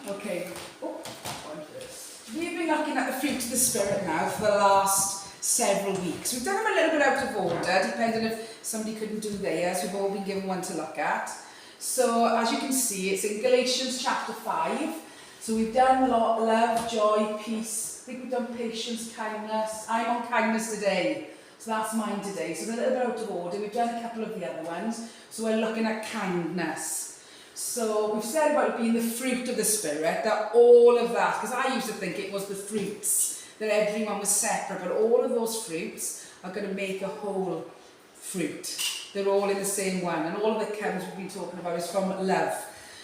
Okay. Oh, one first. We've been looking at the fruit of the Spirit now for the last several weeks. We've done them a little bit out of order, depending if somebody couldn't do theirs. We've all been given one to look at. So, as you can see, it's in Galatians chapter 5. So we've done love, joy, peace. I think we've done patience, kindness. I'm on kindness today. So that's mine today. So it's a little bit out of order. We've done a couple of the other ones. So we're looking at kindness. So we've said about it being the fruit of the Spirit, that all of that, because I used to think it was the fruits, that everyone was separate, but all of those fruits are going to make a whole fruit. They're all in the same one, and all of the comes we've been talking about is from love.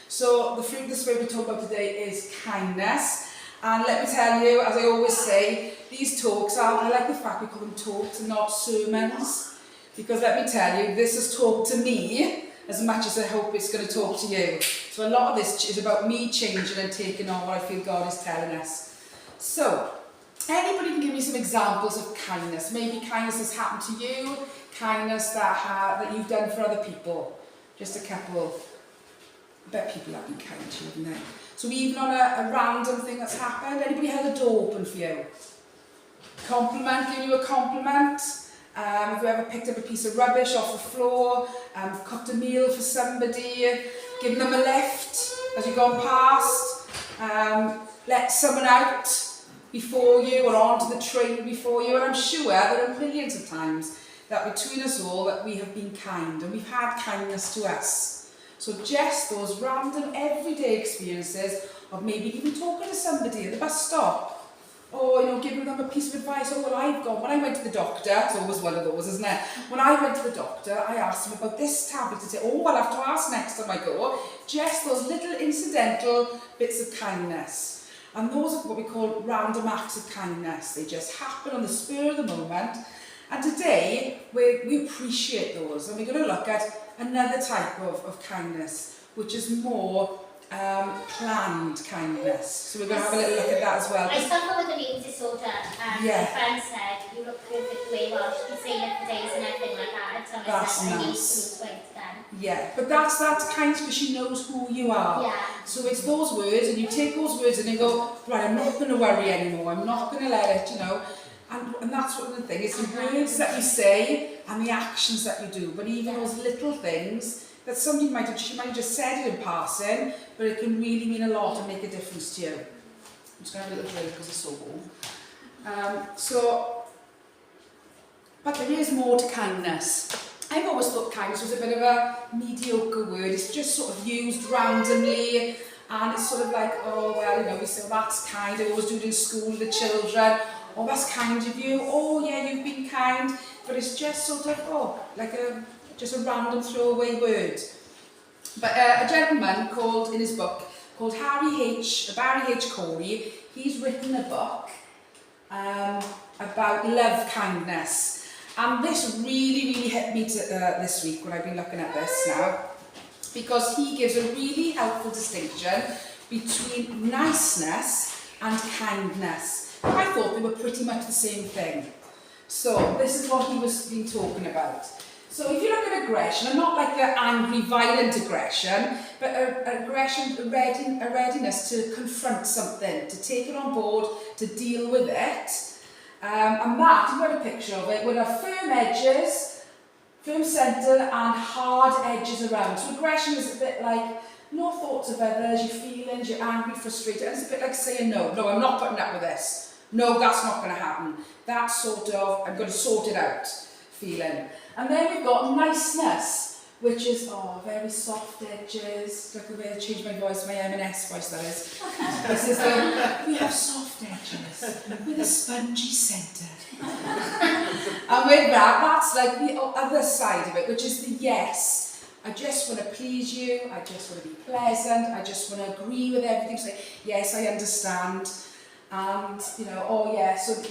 So the fruit of the Spirit we're talking about today is kindness. And let me tell you, as I always say, these talks I like the fact we call them talks and not sermons. Because let me tell you, this has talked to me as much as I hope it's going to talk to you. So a lot of this is about me changing and taking on what I feel God is telling us. So, anybody can give me some examples of kindness? Maybe kindness has happened to you, kindness that you've done for other people. Just a couple. I bet people have been kind to you, haven't they? So even on a random thing that's happened, anybody held a door open for you? Compliment, giving you a compliment. Have you ever picked up a piece of rubbish off the floor, cooked a meal for somebody, given them a lift as you've gone past, let someone out before you or onto the train before you? And I'm sure there are millions of times that between us all that we have been kind and we've had kindness to us. So just those random everyday experiences of maybe even talking to somebody at the bus stop, or giving them a piece of advice. Oh, well, I've gone, when I went to the doctor, it's always one of those, isn't it? When I went to the doctor, I asked him about this tablet and said, oh, I'll have to ask next time I go. Just those little incidental bits of kindness. And those are what we call random acts of kindness. They just happen on the spur of the moment. And today, we appreciate those. And we're going to look at another type of kindness, which is more planned kindness. So we're going to have a little look at that as well. I suffer with an eating disorder, and my friend said, you look perfect the way you are. She could say lift days and everything like that. And so I said, I need to lose weight then. Yeah, but that's kind because she knows who you are. Yeah. So it's those words, and you take those words and you go, right, I'm not going to worry anymore. I'm not going to let it, And that's one of the things, it's the words that you say and the actions that you do. But even those little things that somebody she might have just said it in passing, but it can really mean a lot and make a difference to you. I'm just going to have a little drink because it's so warm. But there is more to kindness. I've always thought kindness was a bit of a mediocre word. It's just sort of used randomly, and it's sort of like, oh, well, we say, oh, that's kind. I always do it in school with the children. Oh, that's kind of you. Oh, yeah, you've been kind. But it's just sort of, just a random throwaway word. But a gentleman in his book, called Barry H. Corey, he's written a book about love kindness. And this really, really hit me this week when I've been looking at this now, because he gives a really helpful distinction between niceness and kindness. I thought they were pretty much the same thing. So this is what he was been talking about. So if you look at aggression, and not like the angry, violent aggression, but aggression, a readiness to confront something, to take it on board, to deal with it. And that, you've got a picture of it, would have firm edges, firm centre, and hard edges around. So aggression is a bit like no thoughts of others, your feelings, you're angry, frustrated. It's a bit like saying no, I'm not putting up with this. No, that's not going to happen. That sort of, I'm going to sort it out feeling. And then we've got niceness, which is, very soft edges. Look at the way I changed my voice, my M&S voice that is. This is we have soft edges with a spongy centre. And with that's like the other side of it, which is the yes. I just want to please you, I just want to be pleasant, I just want to agree with everything, say, yes, I understand. And, so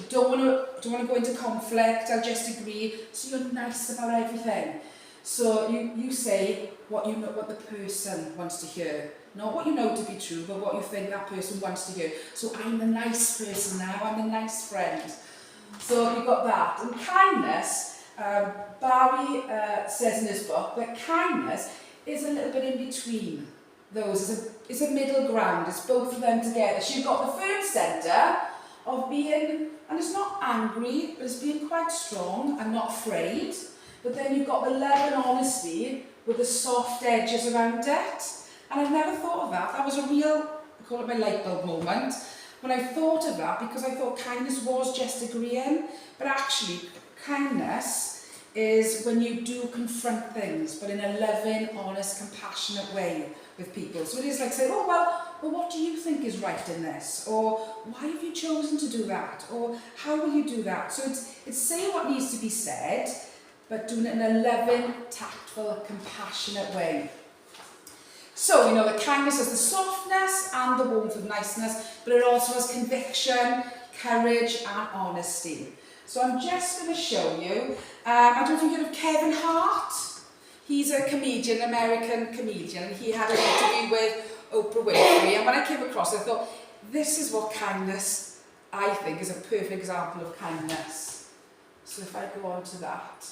don't want to go into conflict, I'll just agree. So you're nice about everything. So you say what the person wants to hear. Not what you know to be true, but what you think that person wants to hear. So I'm the nice person now, I'm the nice friend. So you've got that. And kindness, Barry says in his book that kindness is a little bit in between those. It's a it's a middle ground. It's both of them together. So you've got the firm centre of being, and it's not angry, but it's being quite strong and not afraid. But then you've got the love and honesty with the soft edges around it. And I've never thought of that. That was a real, I call it my light bulb moment, when I thought of that, because I thought kindness was just agreeing. But actually, kindness is when you do confront things, but in a loving, honest, compassionate way with people. So it is like saying, oh, well, what do you think is right in this? Or why have you chosen to do that? Or how will you do that? So it's saying what needs to be said, but doing it in a loving, tactful, compassionate way. So we know that kindness has the softness and the warmth of niceness, but it also has conviction, courage and honesty. So I'm just going to show you, I don't know if you've heard of Kevin Hart. He's a comedian, American comedian, and he had an interview with Oprah Winfrey, and when I came across it, I thought, this is what kindness, I think, is a perfect example of kindness. So if I go on to that.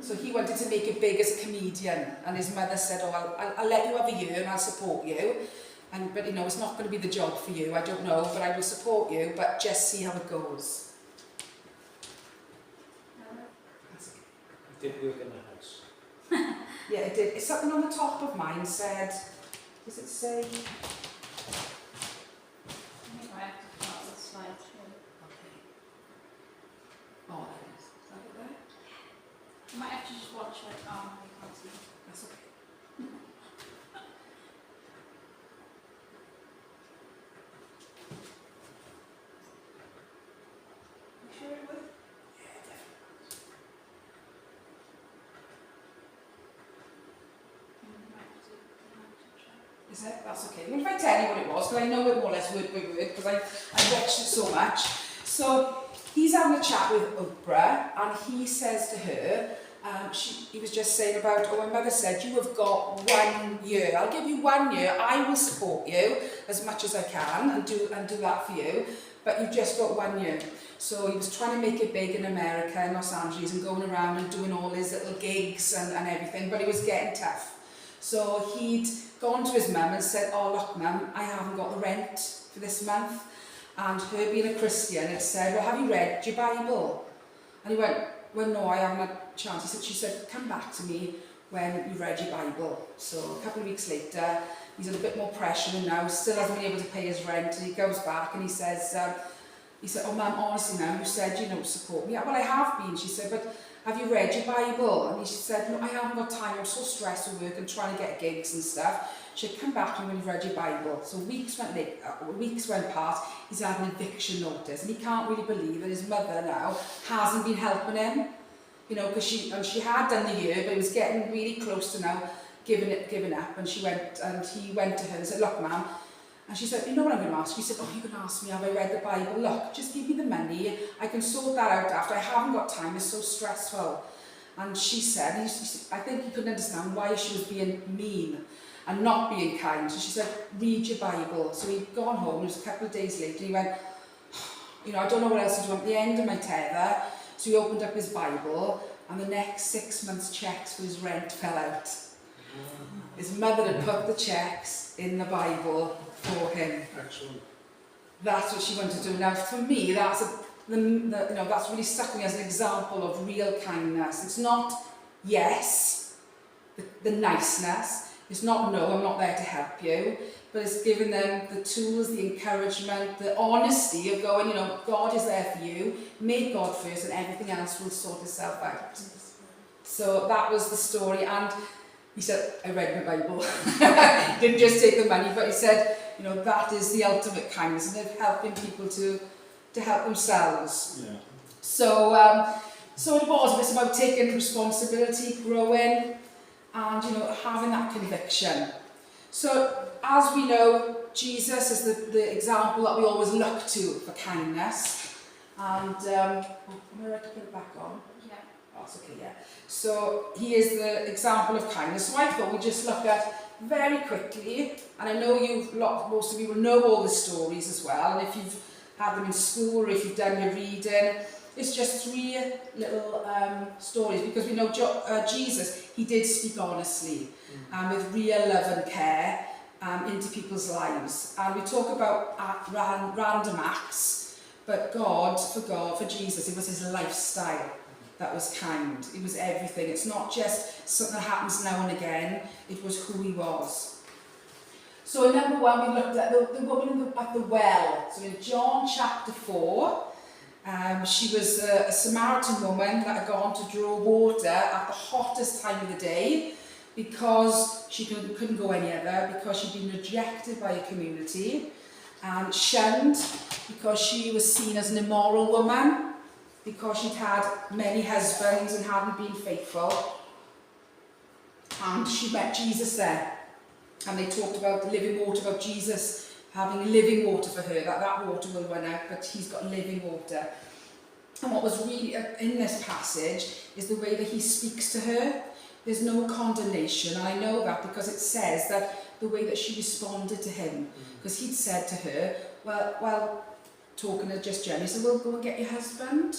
So he wanted to make it big as a comedian, and his mother said, oh, I'll let you have a year and I'll support you. But you know, it's not going to be the job for you, I don't know, but I will support you, but just see how it goes. It did work in the house. Yeah, it did. It's something on the top of mine said, does it say? I think I have to start the slide through. Okay. Oh, there it is. Is that it there? I might have to just watch it. Oh, I can't see. That's okay. You sure it would? Yeah, definitely. Is it? That's okay. Well, if I tell you what it was, because I know it more or less word by word, because I watched it so much. So he's having a chat with Oprah, and he says to her, he was just saying about, oh, my mother said, you have got 1 year. I'll give you 1 year. I will support you as much as I can and do that for you. But you've just got 1 year. So he was trying to make it big in America, in Los Angeles, and going around and doing all his little gigs and everything, but it was getting tough. So he'd gone to his mum and said, oh, look, mum, I haven't got the rent for this month. And her being a Christian, it said, well, have you read your Bible? And he went, well, no, I haven't had a chance. She said, come back to me when you've read your Bible. So a couple of weeks later, he's under a bit more pressure and now still hasn't been able to pay his rent. And he goes back and he says, oh, ma'am, honestly, ma'am, you said, you know, support me. Yeah, well, I have been. She said, but have you read your Bible? And she said, no, I haven't got time. I'm so stressed with work and trying to get gigs and stuff. She said, come back to me when you've read your Bible. So weeks went past, he's had an eviction notice, and he can't really believe that his mother now hasn't been helping him. You know, because she had done the year, but it was getting really close to now giving up. And he went to her and said, look, ma'am. And she said, you know what I'm going to ask you? He said, oh, you're going to ask me, have I read the Bible? Look, just give me the money. I can sort that out after. I haven't got time. It's so stressful. And she said, I think he couldn't understand why she was being mean and not being kind. So she said, read your Bible. So he'd gone home. It was a couple of days later. He went, you know, I don't know what else to do. I'm at the end of my tether. So he opened up his Bible, and the next 6 months' checks for his rent fell out. His mother had put the checks in the Bible for him. Excellent. That's what she wanted to do. Now, for me, that's that's really stuck with me as an example of real kindness. It's not yes, the niceness. It's not no, I'm not there to help you. But it's giving them the tools, the encouragement, the honesty of going, you know, God is there for you. Make God first, and everything else will sort itself out. So that was the story. And he said, I read my Bible. Didn't just take the money, but he said, you know, that is the ultimate kindness, and helping people to help themselves. Yeah. So it was about taking responsibility, growing, and, you know, having that conviction. So, as we know, Jesus is the example that we always look to for kindness. And, am I ready to put it back on? Yeah. Oh, it's okay, yeah. So, he is the example of kindness. So I thought we'd just look at very quickly, and I know most of you will know all the stories as well, and if you've had them in school or if you've done your reading, it's just 3 little stories, because we know Jesus, he did speak honestly and with real love and care into people's lives. And we talk about random acts, but for Jesus, it was his lifestyle that was kind. It was everything. It's not just something that happens now and again. It was who he was. So in number 1, we looked at the woman at the well. So in John chapter 4, she was a Samaritan woman that had gone to draw water at the hottest time of the day because she couldn't go any other, because she'd been rejected by a community and shunned, because she was seen as an immoral woman, because she'd had many husbands and hadn't been faithful. And she met Jesus there. And they talked about the living water, about Jesus having living water for her, that water will run out, but he's got living water. And what was really in this passage is the way that he speaks to her. There's no condemnation, and I know that because it says that the way that she responded to him, because he'd said to her, well, talking to just Jenny, he said, well, go and get your husband.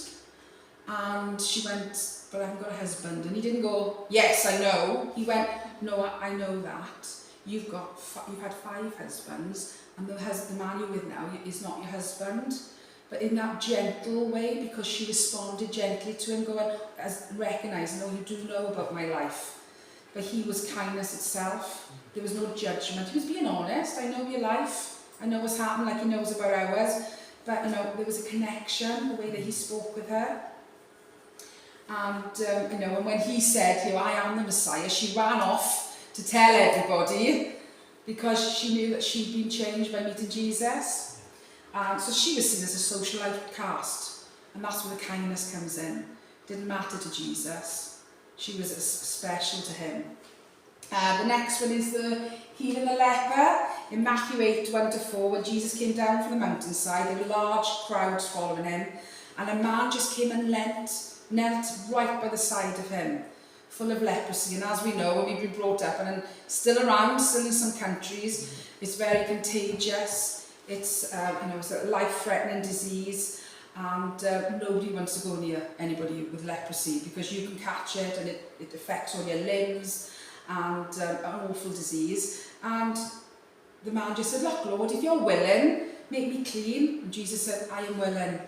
And she went, but I haven't got a husband. And he didn't go, yes, I know. He went, no, I know that. You've had 5 husbands, and the man you're with now is not your husband. But in that gentle way, because she responded gently to him, going, as recognising, oh, you do know about my life. But he was kindness itself. There was no judgment. He was being honest. I know your life. I know what's happened, like he knows about ours. But, there was a connection, the way that he spoke with her. And, and when he said, I am the Messiah, she ran off to tell everybody, because she knew that she'd been changed by meeting Jesus. So she was seen as a social outcast, and that's where the kindness comes in. Didn't matter to Jesus. She was special to him. The next one is the healing the leper. In Matthew 8:1-4, when Jesus came down from the mountainside, there were large crowds following him, and a man just came and knelt right by the side of him, full of leprosy. And as we know, when we've been brought up, and still around, still in some countries, it's very contagious. It's it's a life-threatening disease, and nobody wants to go near anybody with leprosy, because you can catch it and it affects all your limbs, and an awful disease. And the man just said, look, Lord, if you're willing, make me clean. And Jesus said, I am willing.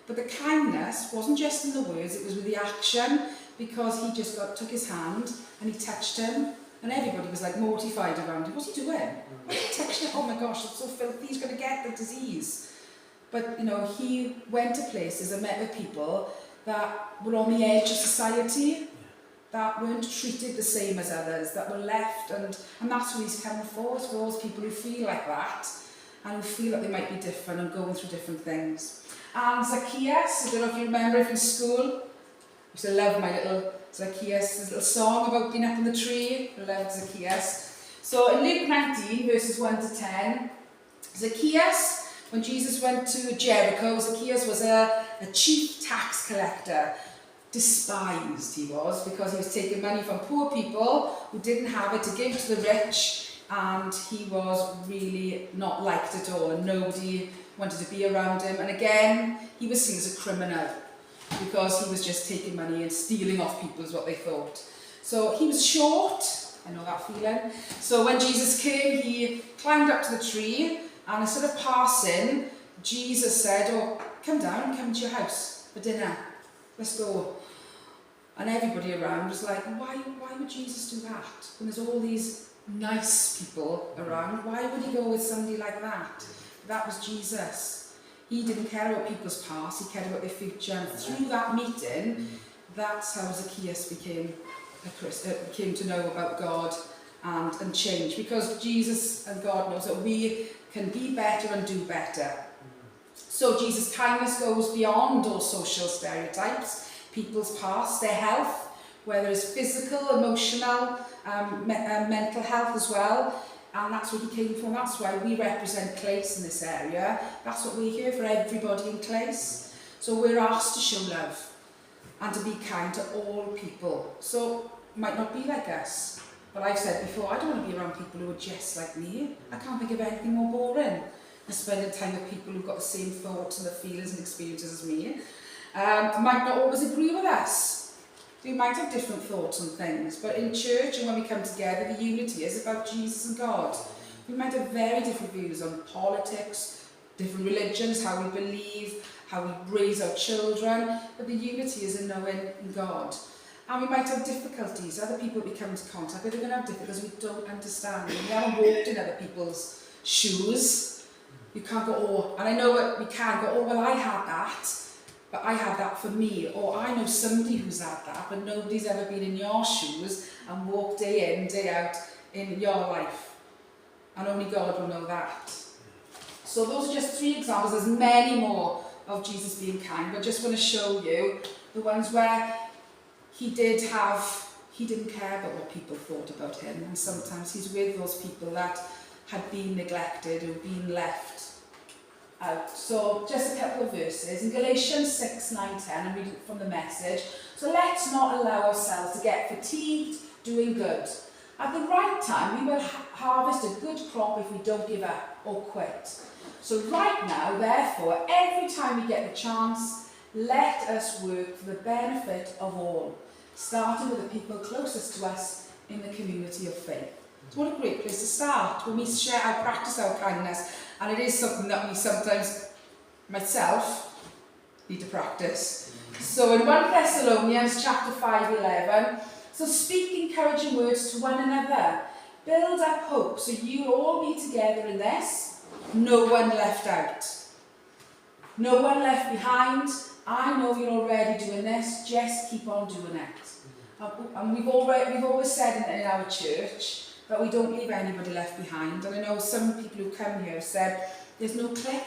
But the kindness wasn't just in the words, it was with the action, because he just took his hand and he touched him, and everybody was like mortified around him. What's he doing? Why is he touching him? Oh my gosh, that's so filthy, he's going to get the disease. But, he went to places and met with people that were on the edge of society, that weren't treated the same as others, that were left, and that's what he's coming for those people who feel like that, and who feel that they might be different and going through different things. And Zacchaeus, I don't know if you remember it from school, I used to love my little Zacchaeus, this little song about being up in the tree. I loved Zacchaeus. So in Luke 19, verses 1-10, Zacchaeus, when Jesus went to Jericho, Zacchaeus was a chief tax collector. Despised he was, because he was taking money from poor people who didn't have it to give to the rich, and he was really not liked at all, and nobody wanted to be around him. And again, he was seen as a criminal, because he was just taking money and stealing off people, is what they thought. So he was short, I know that feeling. So when Jesus came, he climbed up to the tree, and instead of passing, Jesus said, oh, come down, come to your house for dinner. Let's go. And everybody around was like, why would Jesus do that? When there's all these nice people around, why would he go with somebody like that? That was Jesus. He didn't care about people's past, he cared about their future. And through that meeting, that's how Zacchaeus came to know about God and change. Because Jesus and God knows that we can be better and do better. So Jesus' kindness goes beyond all social stereotypes, people's past, their health, whether it's physical, emotional, mental health as well. And that's what he came for. That's why we represent Clace in this area. That's what we're here for, everybody in Clace. So we're asked to show love and to be kind to all people. So it might not be like us, but I've said before, I don't want to be around people who are just like me. I can't think of anything more boring than spending time with people who've got the same thoughts and the feelings and experiences as me. Might not always agree with us. we might have different thoughts on things, but in church and when we come together, the unity is about Jesus and God. We might have very different views on politics, different religions, how we believe, how we raise our children, but the unity is in knowing God. And we might have difficulties. Other people we come into contact with are going to have difficulties we don't understand. We haven't walked in other people's shoes. You can't go, oh, and I know that we can go, oh, well, I had that, but I had that for me. Or I know somebody who's had that, but nobody's ever been in your shoes and walked day in, day out in your life. And only God will know that. So those are just 3 examples. There's many more of Jesus being kind, but I just want to show you the ones where he didn't care about what people thought about him, and sometimes he's with those people that had been neglected or been left out. So just a couple of verses. In Galatians 6, 9, 10, I'm reading from the Message. So let's not allow ourselves to get fatigued doing good. At the right time, we will harvest a good crop if we don't give up or quit. So right now, therefore, every time we get the chance, let us work for the benefit of all, starting with the people closest to us in the community of faith. So what a great place to start when we share our practice, our kindness, and it is something that we sometimes, myself, need to practice. So in 1 Thessalonians chapter 5:11, so speak encouraging words to one another, build up hope, so you'll all be together in this, no one left out, no one left behind. I know you're already doing this, just keep on doing it. And we've always said in our church that we don't leave anybody left behind. And I know some people who come here have said, there's no clique.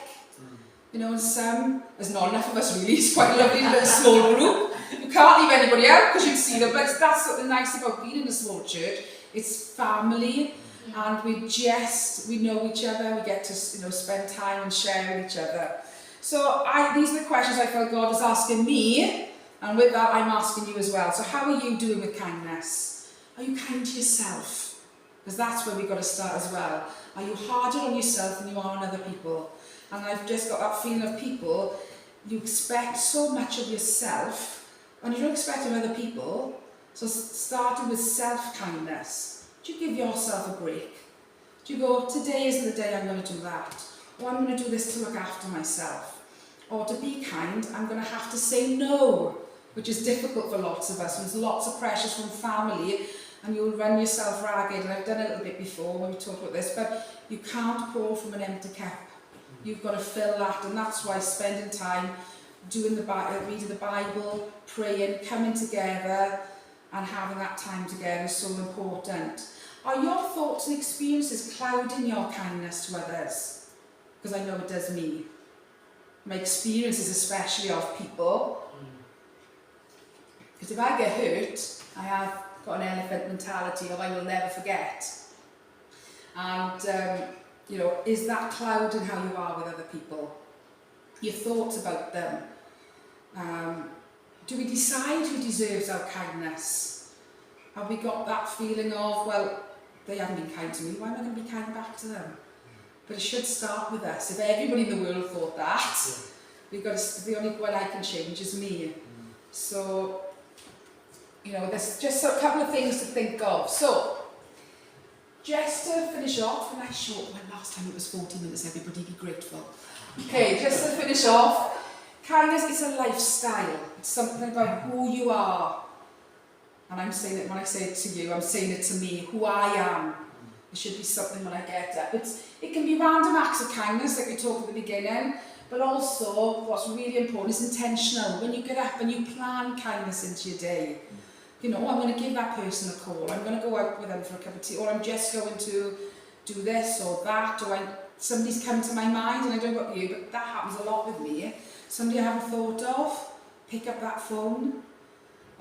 You know, and there's not enough of us really, it's quite a lovely little small group. You can't leave anybody out because you'd see them, but that's something nice about being in a small church. It's family, and we know each other, we get to spend time and share with each other. So these are the questions I felt God was asking me, and with that I'm asking you as well. So how are you doing with kindness? Are you kind to yourself? Because that's where we've got to start as well. Are you harder on yourself than you are on other people? And I've just got that feeling of people, you expect so much of yourself, and you don't expect of other people. So starting with self-kindness, do you give yourself a break? Do you go, today isn't the day I'm going to do that? Or I'm going to do this to look after myself. Or to be kind, I'm going to have to say no, which is difficult for lots of us. There's lots of pressures from family, and you'll run yourself ragged. And I've done a little bit before when we talked about this, but you can't pour from an empty cup. You've got to fill that, and that's why spending time reading the Bible, praying, coming together, and having that time together is so important. Are your thoughts and experiences clouding your kindness to others? Because I know it does me. My experiences, especially of people. Because if I get hurt, I have got an elephant mentality of I will never forget. And, is that clouding how you are with other people? Your thoughts about them? Do we decide who deserves our kindness? Have we got that feeling of, well, they haven't been kind to me, why am I going to be kind back to them? But it should start with us. If everybody in the world thought that, the only one I can change is me. So, there's just a couple of things to think of. So, just to finish off, a nice short one, last time it was 40 minutes, everybody be grateful. Okay, just to finish off, kindness is a lifestyle. It's something about who you are. And I'm saying it, when I say it to you, I'm saying it to me, who I am. It should be something when I get up. It can be random acts of kindness, like we talked at the beginning, but also what's really important is intentional. When you get up and you plan kindness into your day. I'm going to give that person a call, I'm going to go out with them for a cup of tea, or I'm just going to do this or that, or somebody's come to my mind, and I don't know about you, but that happens a lot with me. Somebody I haven't thought of, pick up that phone,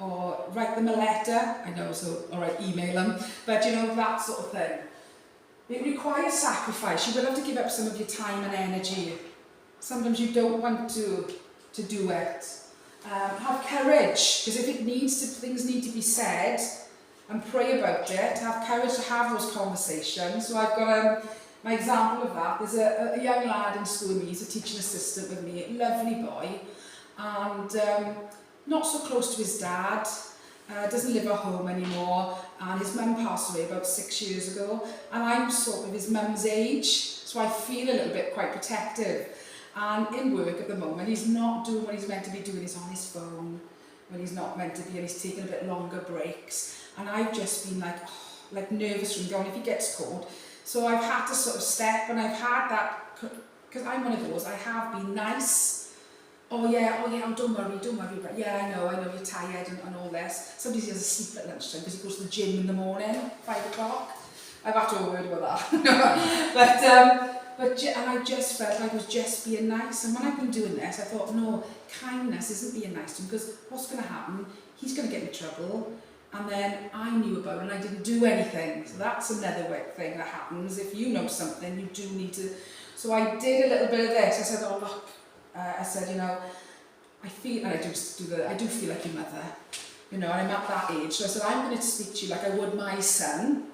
or write them a letter. I know, so, alright, email them, but that sort of thing. It requires sacrifice. You will have to give up some of your time and energy. Sometimes you don't want to do it. Have courage, because if things need to be said, and pray about it, have courage to have those conversations. So I've got my example of that. There's a young lad in school with me, he's a teaching assistant with me, lovely boy, and not so close to his dad, doesn't live at home anymore, and his mum passed away about 6 years ago, and I'm sort of his mum's age, so I feel a little bit quite protective. And in work at the moment, he's not doing what he's meant to be doing. He's on his phone when he's not meant to be, and he's taking a bit longer breaks. And I've just been like nervous from going if he gets caught. So I've had to sort of step, and I've had that, because I'm one of those, I have been nice. Oh yeah, oh don't worry, but yeah, I know you're tired and all this. Somebody has a sleep at lunchtime because he goes to the gym in the morning, 5 o'clock. I've had to have a word about that. And I just felt like I was just being nice. And when I've been doing this, I thought, no, kindness isn't being nice to him, because what's going to happen? He's going to get in trouble. And then I knew about it and I didn't do anything. So that's another thing that happens. If you know something, you do need to. So I did a little bit of this. I said, oh look, I said, you know, I feel, and I do feel like your mother, you know, and I'm at that age. So I said, I'm going to speak to you like I would my son.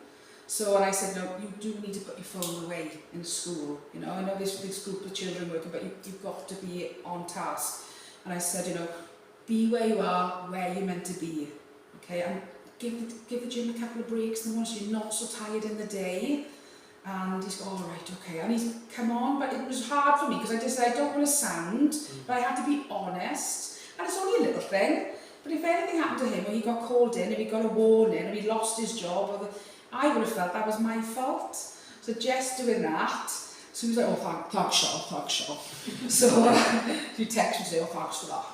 So, and I said, no, you do need to put your phone away in school. You know, I know there's this group of children working, but you've got to be on task. And I said, you know, be where you are, where you're meant to be. Okay, and give the gym a couple of breaks in the morning so you're not so tired in the day. And he's gone, all right, okay. And he's come on, but it was hard for me because I just said, I don't want to sound, but I had to be honest. And it's only a little thing. But if anything happened to him, or he got called in, or he got a warning, or he lost his job, I would have felt that was my fault. So just doing that, so he was like, oh, thanks, Shaw. So you text me and say, oh, thanks for that.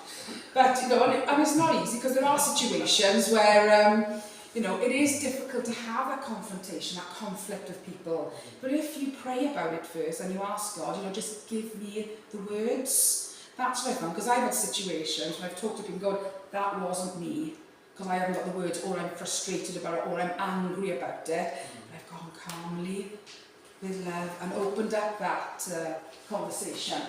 But, you know, and it's not easy because there are situations where, you know, it is difficult to have that confrontation, that conflict with people. But if you pray about it first and you ask God, you know, just give me the words. That's what I found, because I've had situations when I've talked to people and go, that wasn't me, because I haven't got the words, or I'm frustrated about it, or I'm angry about it. But I've gone calmly, with love, and opened up that conversation.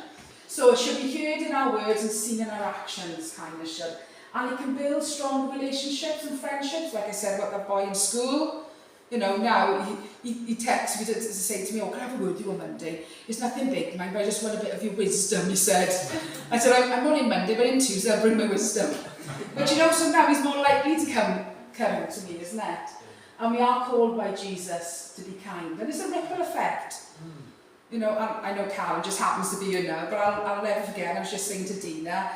So it should be heard in our words and seen in our actions, kindness should. And it can build strong relationships and friendships, like I said about that boy in school. You know, now he texts me to say to me, oh, can I have a word with you on Monday? It's nothing big, mind, but I just want a bit of your wisdom, he said. I said, I'm not in Monday, but in Tuesday I'll bring my wisdom. But you know, so now he's more likely to come to me, isn't it? And we are called by Jesus to be kind. And it's a ripple effect. You know, I know Karen just happens to be here now, but I'll never forget, I was just saying to Dina,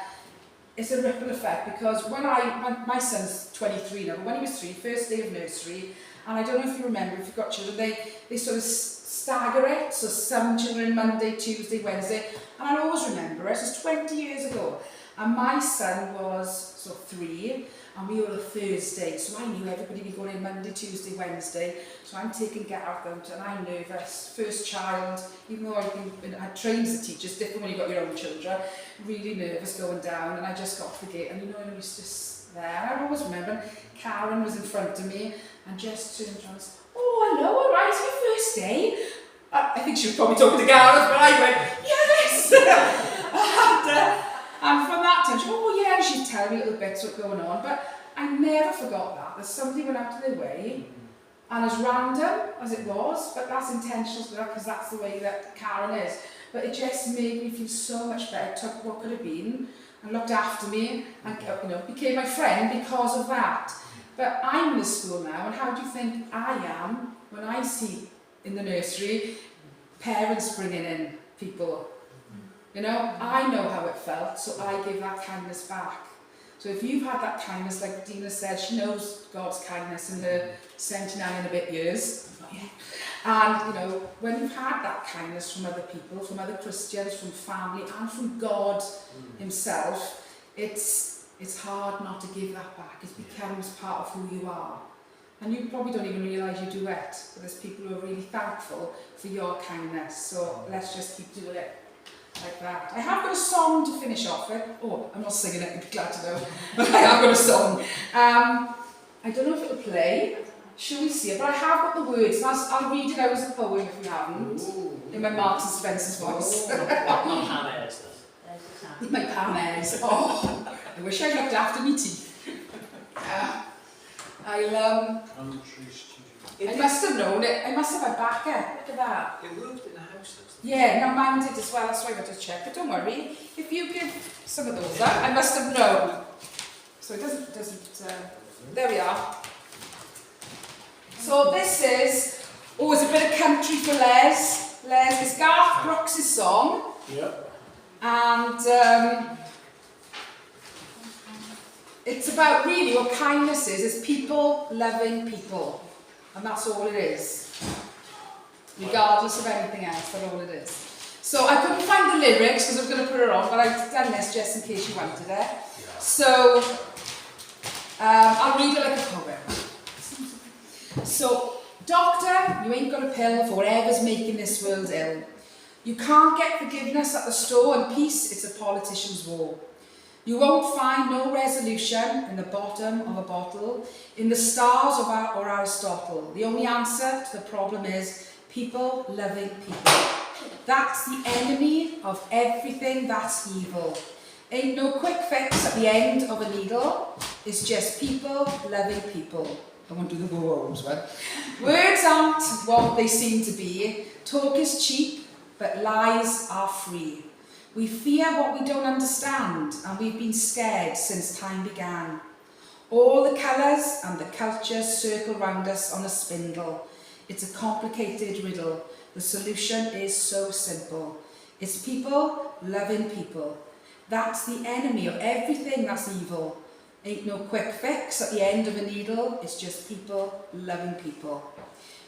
it's a ripple effect, because when my son's 23 now, but when he was 3, first day of nursery, and I don't know if you remember, if you've got children, they sort of stagger it, so some children Monday, Tuesday, Wednesday, and I'll always remember it. It was 20 years ago, and my son was 3, and we were a Thursday, so I knew everybody would be going in Monday, Tuesday, Wednesday, so I'm taking Gareth out, and I'm nervous, first child, even though I trained as a teacher, it's different when you've got your own children, really nervous going down, and I just got to the gate, and you know, he was just there, and I always remember Karen was in front of me, and just turned around and said, oh, hello, all right, it's your first day. I think she was probably talking to Gareth, but I went, yes! And from that time, she went, oh yeah, and she'd tell me little bits what's going on, but I never forgot that somebody went out of their way, and as random as it was, but that's intentional, because that's the way that Karen is, but it just made me feel so much better. It took what could have been, and looked after me, and you know, became my friend because of that. But I'm in the school now, and how do you think I am when I see in the nursery parents bringing in people? You know, I know how it felt, so I give that kindness back. So if you've had that kindness, like Dina said, she knows God's kindness in her 79 and a bit years. And, you know, when you've had that kindness from other people, from other Christians, from family, and from God himself, it's hard not to give that back. It becomes part of who you are. And you probably don't even realise you do it, but there's people who are really thankful for your kindness. So let's just keep doing it like that. I have got a song to finish off with. Oh, I'm not singing it, you'd be glad to know. But I have got a song. I don't know if it'll play. Shall we see it? But I have got the words. And I'll read it out as a poem if you haven't. Ooh. In my Marks and Spencer's voice. What Hannah is this? My Pam's. Oh, I wish I'd looked after me teeth. I must have known it. I must have had back it. Look at that. It worked in the house. Yeah, now mine did as well. That's why I got to check. But don't worry. If you give some of those up, I must have known. So it doesn't There we are. So this is, it's a bit of country for Les. Les, it's Garth Brooks' song. Yep. And it's about really what kindness is people loving people. And that's all it is. Regardless of anything else, that's all it is. So I couldn't find the lyrics because I was going to put it on, but I've done this just in case you wanted it. So I'll read it like a poem. So, doctor, you ain't got a pill for whatever's making this world ill. You can't get forgiveness at the store, and peace, it's a politician's war. You won't find no resolution in the bottom of a bottle, in the stars of or Aristotle. The only answer to the problem is people loving people. That's the enemy of everything that's evil. Ain't no quick fix at the end of a needle. It's just people loving people. I won't do the woes, but words aren't what they seem to be. Talk is cheap, but lies are free. We fear what we don't understand, and we've been scared since time began. All the colours and the cultures circle round us on a spindle. It's a complicated riddle. The solution is so simple. It's people loving people. That's the enemy of everything that's evil. Ain't no quick fix at the end of a needle, it's just people loving people.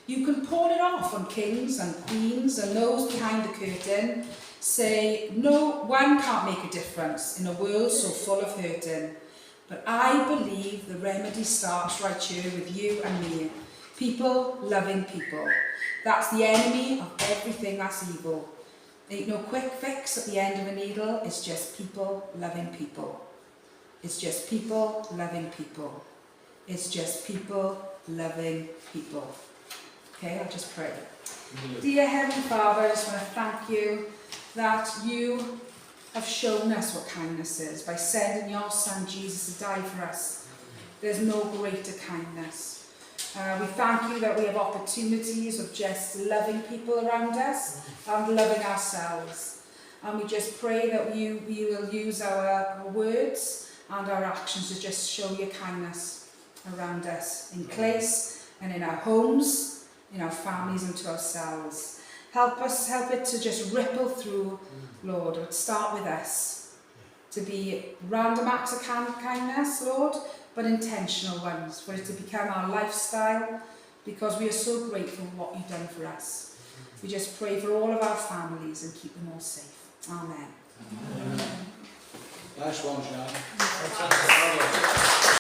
You can pawn it off on kings and queens and those behind the curtain. Say, no one can't make a difference in a world so full of hurting. But I believe the remedy starts right here with you and me. People loving people. That's the enemy of everything that's evil. Ain't no quick fix at the end of a needle, it's just people loving people. It's just people loving people. It's just people loving people. Okay, I'll just pray. Dear Heavenly Father, I just want to thank you that you have shown us what kindness is by sending your Son Jesus to die for us. There's no greater kindness. We thank you that we have opportunities of just loving people around us and loving ourselves. And we just pray that we will use our words and our actions to just show your kindness around us, in place and in our homes, in our families and to ourselves. Help it to just ripple through, Lord. Start with us, to be random acts of kindness, Lord, but intentional ones, for it to become our lifestyle, because we are so grateful for what you've done for us. We just pray for all of our families and keep them all safe. Amen. Nice one, Sean.